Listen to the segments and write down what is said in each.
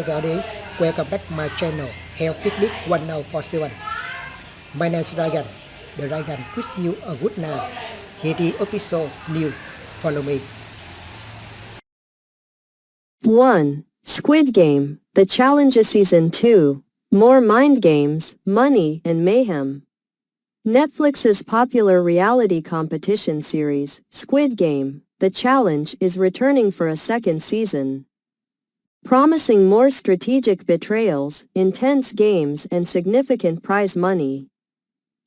everybody, welcome back to my channel Health Fitness 1047. My name is Ryan, the Ryan wish you a good night. Here is episode new, follow me. 1. Squid Game, The Challenge Season 2, More Mind Games, Money, and Mayhem. Netflix's popular reality competition series, Squid Game, The Challenge, is returning for a second season. Promising more strategic betrayals, intense games, and significant prize money.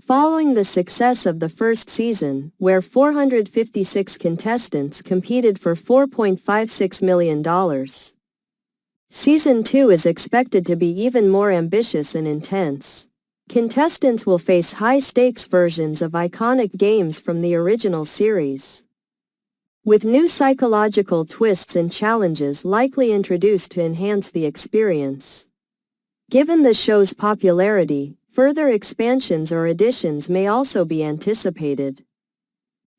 Following the success of the first season, where 456 contestants competed for $4.56 million, Season 2 is expected to be even more ambitious and intense. Contestants will face high-stakes versions of iconic games from the original series, with new psychological twists and challenges likely introduced to enhance the experience. Given the show's popularity, further expansions or additions may also be anticipated.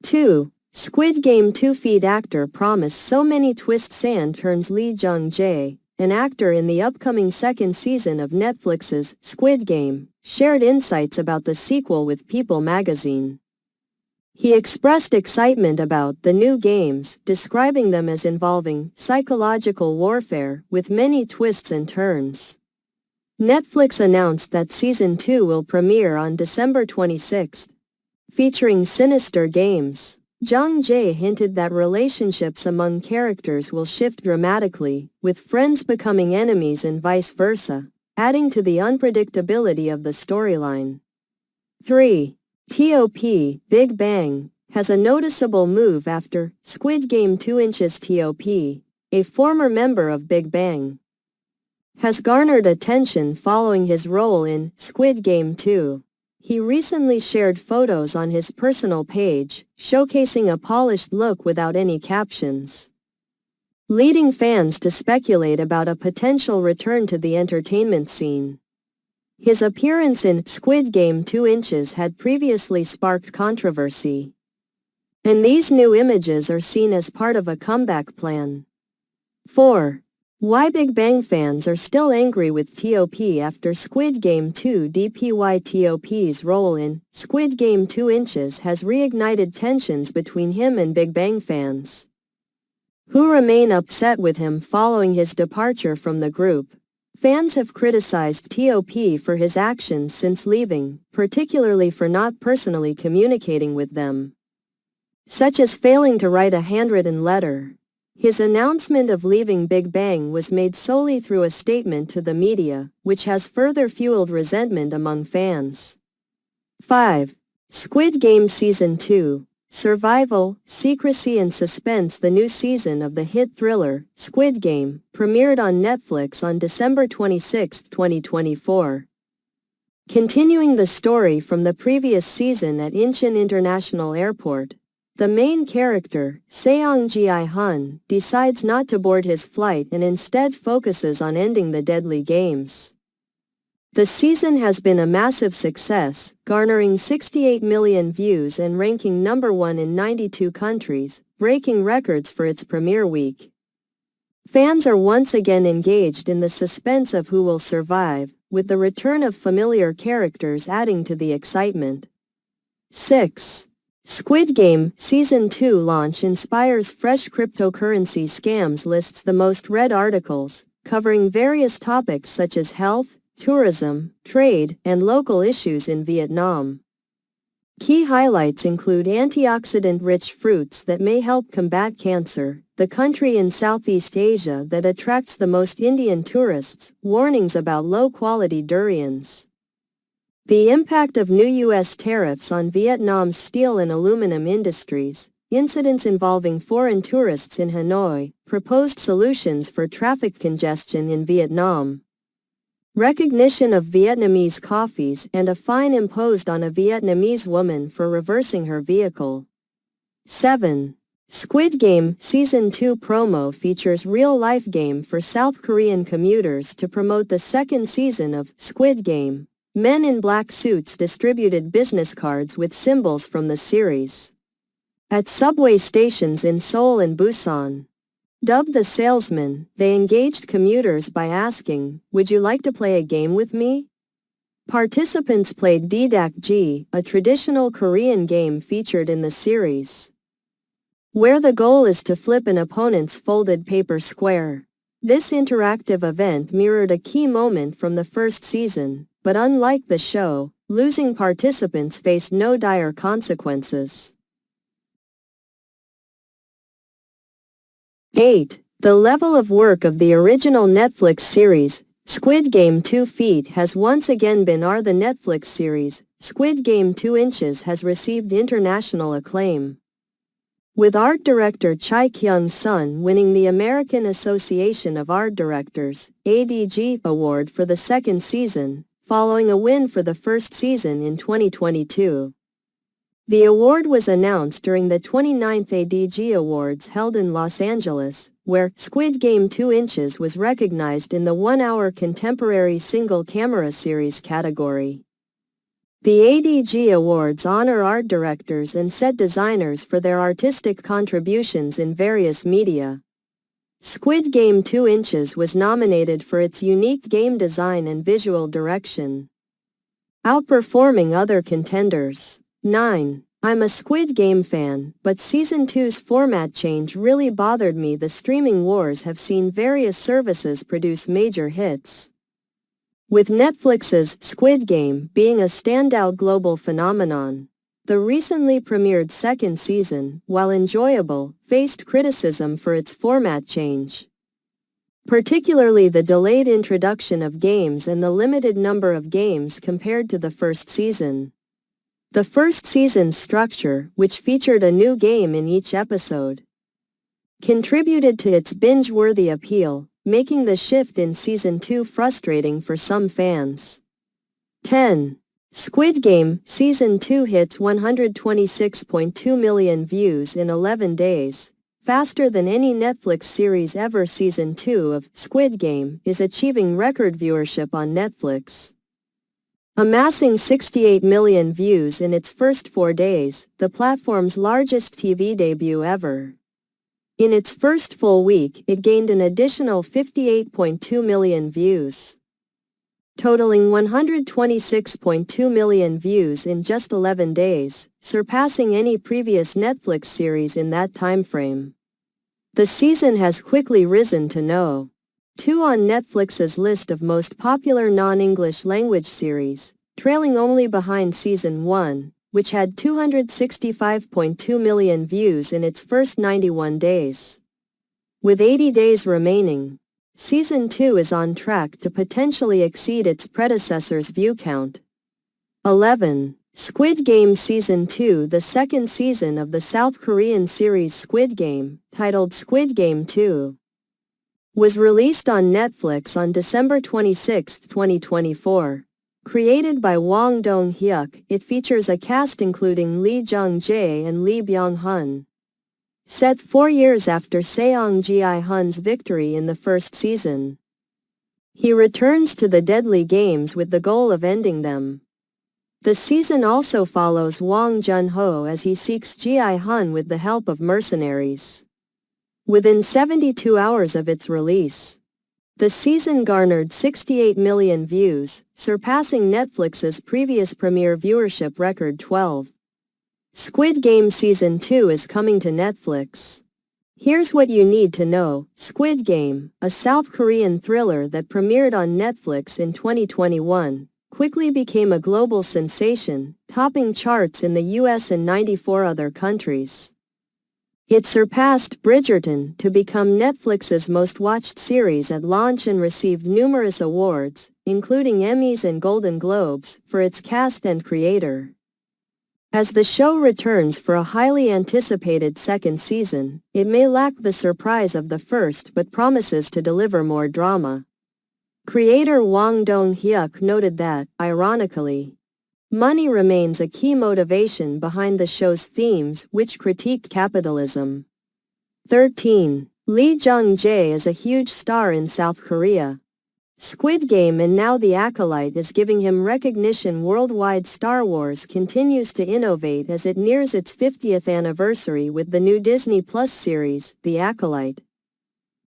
2. Squid Game 2 feed actor promised so many twists and turns. Lee Jung-jae, an actor in the upcoming second season of Netflix's Squid Game, shared insights about the sequel with People magazine. He expressed excitement about the new games, describing them as involving psychological warfare with many twists and turns. Netflix announced that Season 2 will premiere on December 26, featuring sinister games. Jung-jae hinted that relationships among characters will shift dramatically, with friends becoming enemies and vice versa, adding to the unpredictability of the storyline. 3. T.O.P. Big Bang has a noticeable move after Squid Game 2 inches. T.O.P., a former member of Big Bang, has garnered attention following his role in Squid Game 2. He recently shared photos on his personal page, showcasing a polished look without any captions, leading fans to speculate about a potential return to the entertainment scene. His appearance in Squid Game 2 inches had previously sparked controversy, and these new images are seen as part of a comeback plan. 4. Why Big Bang fans are still angry with T.O.P. after Squid Game 2 DPY. T.O.P.'s role in Squid Game 2 inches has reignited tensions between him and Big Bang fans, who remain upset with him following his departure from the group. Fans have criticized T.O.P. for his actions since leaving, particularly for not personally communicating with them, such as failing to write a handwritten letter. His announcement of leaving Big Bang was made solely through a statement to the media, which has further fueled resentment among fans. 5. Squid Game Season 2, Survival, Secrecy and Suspense. The new season of the hit thriller, Squid Game, premiered on Netflix on December 26, 2024. Continuing the story from the previous season at Incheon International Airport, the main character, Seong Ji-hun, decides not to board his flight and instead focuses on ending the deadly games. The season has been a massive success, garnering 68 million views and ranking number 1 in 92 countries, breaking records for its premiere week. Fans are once again engaged in the suspense of who will survive, with the return of familiar characters adding to the excitement. 6. Squid Game Season 2 launch inspires fresh cryptocurrency scams. Lists the most read articles, covering various topics such as health, tourism, trade, and local issues in Vietnam. Key highlights include antioxidant-rich fruits that may help combat cancer, the country in Southeast Asia that attracts the most Indian tourists, warnings about low-quality durians, the impact of new U.S. tariffs on Vietnam's steel and aluminum industries, incidents involving foreign tourists in Hanoi, proposed solutions for traffic congestion in Vietnam, recognition of Vietnamese coffees and a fine imposed on a Vietnamese woman for reversing her vehicle. 7. Squid Game Season 2 promo features real-life game for South Korean commuters to promote the second season of Squid Game. Men in black suits distributed business cards with symbols from the series at subway stations in Seoul and Busan. Dubbed the Salesman, they engaged commuters by asking, "Would you like to play a game with me?" Participants played Ddak, a traditional Korean game featured in the series, where the goal is to flip an opponent's folded paper square. This interactive event mirrored a key moment from the first season, but unlike the show, losing participants faced no dire consequences. 8. The level of work of the original Netflix series, Squid Game 2 Feet has once again been the Netflix series, Squid Game 2 Inches has received international acclaim, with art director Choi Kyung-sun winning the American Association of Art Directors, ADG, award for the second season, following a win for the first season in 2022. The award was announced during the 29th ADG Awards held in Los Angeles, where Squid Game 2 Inches was recognized in the 1-hour contemporary single-camera series category. The ADG Awards honor art directors and set designers for their artistic contributions in various media. Squid Game 2 Inches was nominated for its unique game design and visual direction, outperforming other contenders. 9. I'm a Squid Game fan, but Season 2's format change really bothered me. The streaming wars have seen various services produce major hits, with Netflix's Squid Game being a standout global phenomenon. The recently premiered second season, while enjoyable, faced criticism for its format change, particularly the delayed introduction of games and the limited number of games compared to the first season. The first season's structure, which featured a new game in each episode, contributed to its binge-worthy appeal, making the shift in Season 2 frustrating for some fans. 10. Squid Game Season 2 hits 126.2 million views in 11 days, faster than any Netflix series ever. Season 2 of Squid Game is achieving record viewership on Netflix, amassing 68 million views in its first 4 days, the platform's largest TV debut ever. In its first full week, it gained an additional 58.2 million views, totaling 126.2 million views in just 11 days, surpassing any previous Netflix series in that timeframe. The season has quickly risen to No. 2 on Netflix's list of most popular non-English language series, trailing only behind Season 1, which had 265.2 million views in its first 91 days. With 80 days remaining, Season 2 is on track to potentially exceed its predecessor's view count. 11. Squid Game Season 2 The second season of the South Korean series Squid Game, titled Squid Game 2, was released on Netflix on December 26, 2024. Created by Wang Dong-hyuk, it features a cast including Lee Jung-jae and Lee Byung-hun. Set 4 years after Seong Ji-hun's victory in the first season, he returns to the deadly games with the goal of ending them. The season also follows Wang Jun-ho as he seeks Ji-hun with the help of mercenaries. Within 72 hours of its release, the season garnered 68 million views, surpassing Netflix's previous premiere viewership record 12. Squid Game Season 2 is coming to Netflix. Here's what you need to know. Squid Game, a South Korean thriller that premiered on Netflix in 2021, quickly became a global sensation, topping charts in the US and 94 other countries. It surpassed Bridgerton to become Netflix's most-watched series at launch and received numerous awards, including Emmys and Golden Globes, for its cast and creator. As the show returns for a highly anticipated second season, it may lack the surprise of the first but promises to deliver more drama. Creator Wang Dong-hyuk noted that, ironically, money remains a key motivation behind the show's themes, which critique capitalism. 13. Lee Jung-jae is a huge star in South Korea. Squid Game and now The Acolyte is giving him recognition worldwide. Star Wars continues to innovate as it nears its 50th anniversary with the new Disney Plus series, The Acolyte.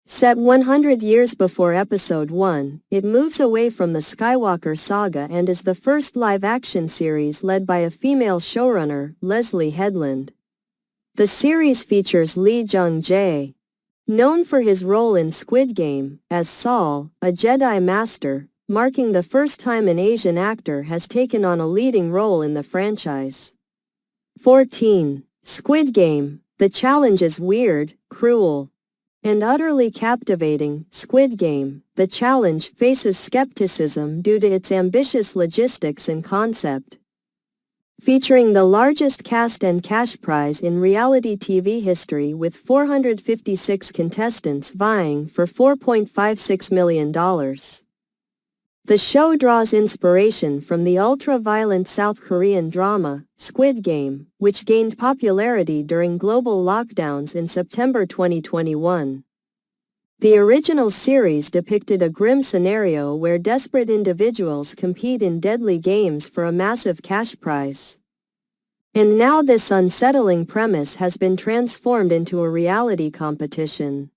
Set 100 years before Episode 1, it moves away from the Skywalker saga and is the first live-action series led by a female showrunner, Leslie Headland. The series features Lee Jung-jae, known for his role in Squid Game, as Saul, a Jedi Master, marking the first time an Asian actor has taken on a leading role in the franchise. 14. Squid Game. The challenge is weird, cruel, and utterly captivating. Squid Game, the challenge, faces skepticism due to its ambitious logistics and concept. Featuring the largest cast and cash prize in reality TV history with 456 contestants vying for $4.56 million. The show draws inspiration from the ultra-violent South Korean drama, Squid Game, which gained popularity during global lockdowns in September 2021. The original series depicted a grim scenario where desperate individuals compete in deadly games for a massive cash prize. And now this unsettling premise has been transformed into a reality competition.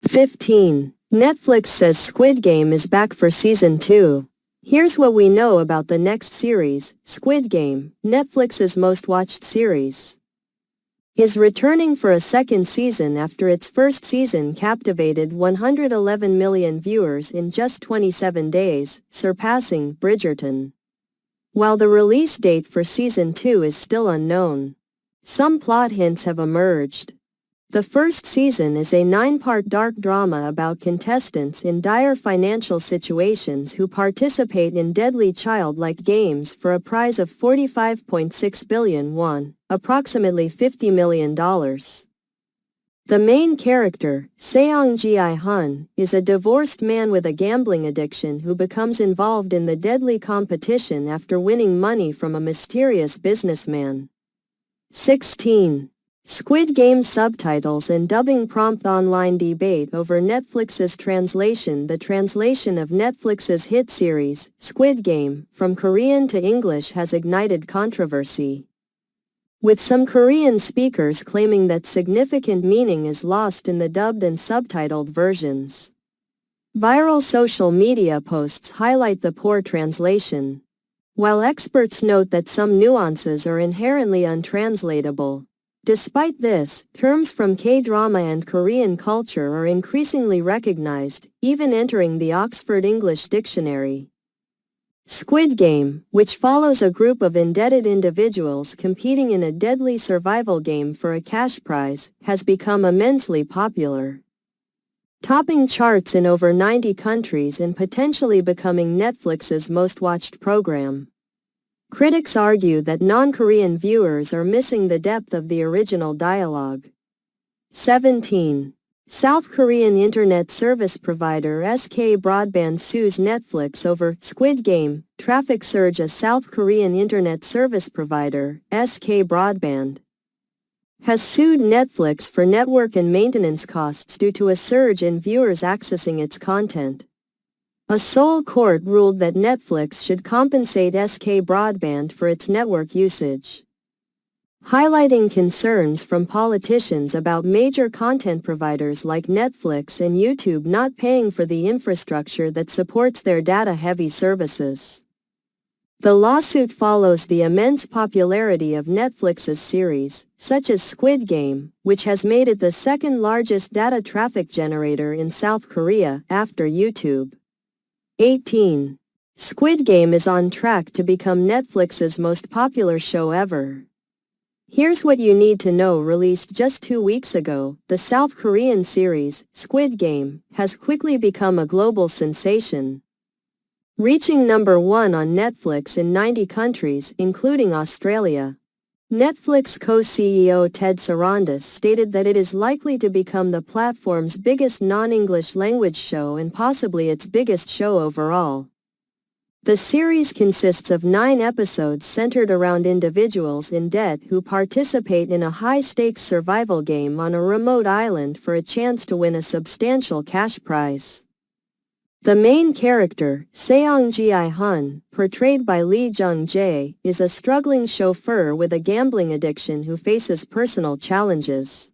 15. Netflix says Squid Game is back for Season 2. Here's what we know about the next series, Squid Game, Netflix's most-watched series, is returning for a second season after its first season captivated 111 million viewers in just 27 days, surpassing Bridgerton. While the release date for Season 2 is still unknown, some plot hints have emerged. The first season is a 9-part dark drama about contestants in dire financial situations who participate in deadly childlike games for a prize of 45.6 billion won, approximately $50 million. The main character, Seong Ji-hun, is a divorced man with a gambling addiction who becomes involved in the deadly competition after winning money from a mysterious businessman. 16. Squid Game subtitles and dubbing prompt. Online debate over Netflix's translation. The translation of Netflix's hit series, Squid Game, from Korean to English has ignited controversy, with some Korean speakers claiming that significant meaning is lost in the dubbed and subtitled versions. Viral social media posts highlight the poor translation, while experts note that some nuances are inherently untranslatable. Despite this, terms from K-drama and Korean culture are increasingly recognized, even entering the Oxford English Dictionary. Squid Game, which follows a group of indebted individuals competing in a deadly survival game for a cash prize, has become immensely popular, topping charts in over 90 countries and potentially becoming Netflix's most-watched program. Critics argue that non-Korean viewers are missing the depth of the original dialogue. 17. South Korean internet service provider SK Broadband sues Netflix over Squid Game traffic surge. A South Korean internet service provider, SK Broadband, has sued Netflix for network and maintenance costs due to a surge in viewers accessing its content. A Seoul court ruled that Netflix should compensate SK Broadband for its network usage, highlighting concerns from politicians about major content providers like Netflix and YouTube not paying for the infrastructure that supports their data-heavy services. The lawsuit follows the immense popularity of Netflix's series, such as Squid Game, which has made it the second-largest data traffic generator in South Korea after YouTube. 18. Squid Game is on track to become Netflix's most popular show ever. Here's what you need to know. Released just 2 weeks ago, the South Korean series, Squid Game, has quickly become a global sensation, reaching number 1 on Netflix in 90 countries, including Australia. Netflix co-CEO Ted Sarandos stated that it is likely to become the platform's biggest non-English language show and possibly its biggest show overall. The series consists of 9 episodes centered around individuals in debt who participate in a high-stakes survival game on a remote island for a chance to win a substantial cash prize. The main character, Seong Ji-hun, portrayed by Lee Jung-jae, is a struggling chauffeur with a gambling addiction who faces personal challenges.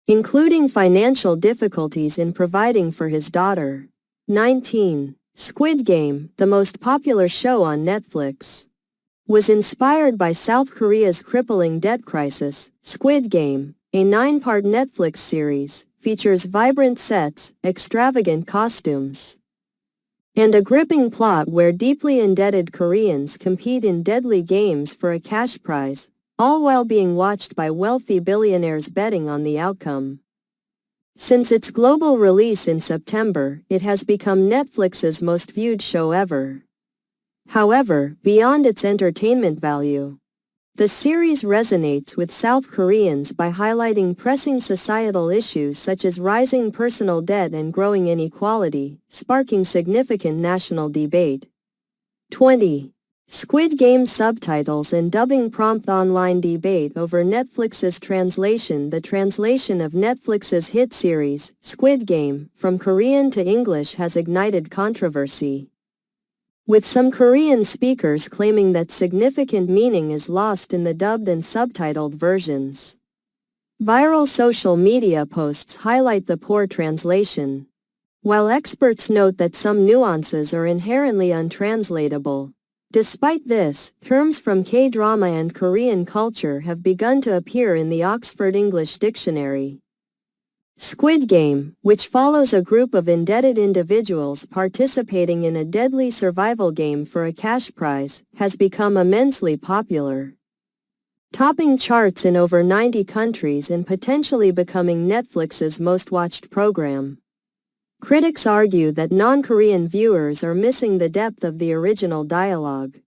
including financial difficulties in providing for his daughter. 19. Squid Game, the most popular show on Netflix, was inspired by South Korea's crippling debt crisis. Squid Game, a 9-part Netflix series, features vibrant sets, extravagant costumes, and a gripping plot where deeply indebted Koreans compete in deadly games for a cash prize, all while being watched by wealthy billionaires betting on the outcome. Since its global release in September, it has become Netflix's most viewed show ever. However, beyond its entertainment value, the series resonates with South Koreans by highlighting pressing societal issues such as rising personal debt and growing inequality, sparking significant national debate. 20. Squid Game subtitles and dubbing prompt online debate over Netflix's translation. The translation of Netflix's hit series, Squid Game, from Korean to English has ignited controversy, with some Korean speakers claiming that significant meaning is lost in the dubbed and subtitled versions. Viral social media posts highlight the poor translation, while experts note that some nuances are inherently untranslatable. Despite this, terms from K-drama and Korean culture have begun to appear in the Oxford English Dictionary. Squid Game, which follows a group of indebted individuals participating in a deadly survival game for a cash prize, has become immensely popular, topping charts in over 90 countries and potentially becoming Netflix's most watched program. Critics argue that non-Korean viewers are missing the depth of the original dialogue,